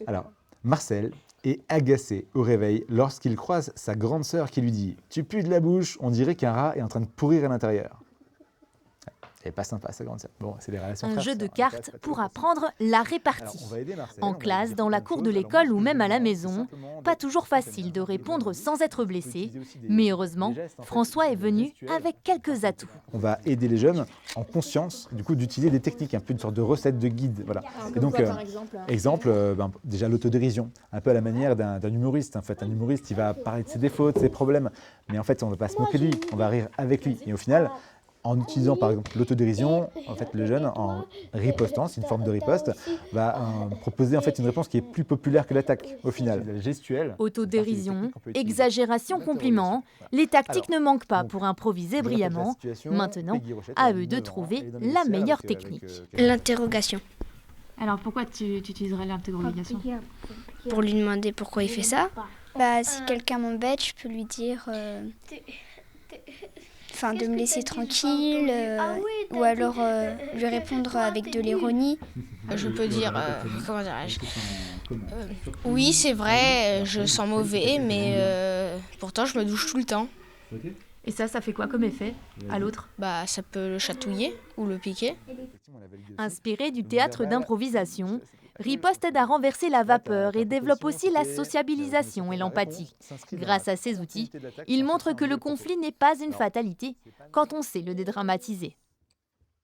Alors, Marcel est agacé au réveil lorsqu'il croise sa grande sœur qui lui dit « Tu pues de la bouche, on dirait qu'un rat est en train de pourrir à l'intérieur. » Elle n'est pas sympa, sa grande sœur. Bon, c'est les relations Un frères, jeu de sœurs, cartes pas pour toujours apprendre la Alors, répartie. on va aider Marcel, En on va lui classe, dire dans plein la de cour choses. de Alors, l'école moi, ou ce que même je à la demande, c'est maison, simplement pas d'être toujours content, facile de bien répondre évidemment. sans être On peut blessé, utiliser aussi mais heureusement, des gestes, en fait, François est des venu gestuels. avec quelques atouts. On va aider les jeunes en conscience, du coup, d'utiliser des techniques, un peu une sorte de recette de guide. Voilà. Alors, Et comme donc, quoi, par exemple déjà l'autodérision, un peu à la manière d'un humoriste. En fait, un humoriste, il va parler de ses défauts, de ses problèmes, mais en fait, on ne va pas se moquer de lui, on va rire avec lui. Et au final, en utilisant par exemple l'autodérision, en fait, le jeune, en ripostant, c'est une forme de riposte, va proposer en fait une réponse qui est plus populaire que l'attaque. Au final, la gestuelle. Autodérision, exagération, compliment, les tactiques ne manquent pas pour improviser brillamment. Maintenant, à eux de trouver la meilleure technique. L'interrogation. Alors pourquoi tu utiliserais l'interrogation? Pour lui demander pourquoi il fait ça. Bah, si quelqu'un m'embête, je peux lui dire... Enfin, de me laisser tranquille, ou alors lui répondre avec de l'ironie. Je peux dire, comment dirais-je, oui c'est vrai, je sens mauvais, mais pourtant je me douche tout le temps. Et ça fait quoi comme effet à l'autre? Bah ça peut le chatouiller ou le piquer. Inspiré du théâtre d'improvisation, Riposte aide à renverser la vapeur et développe aussi la sociabilisation et l'empathie. Grâce à ces outils, il montre que le conflit n'est pas une fatalité quand on sait le dédramatiser.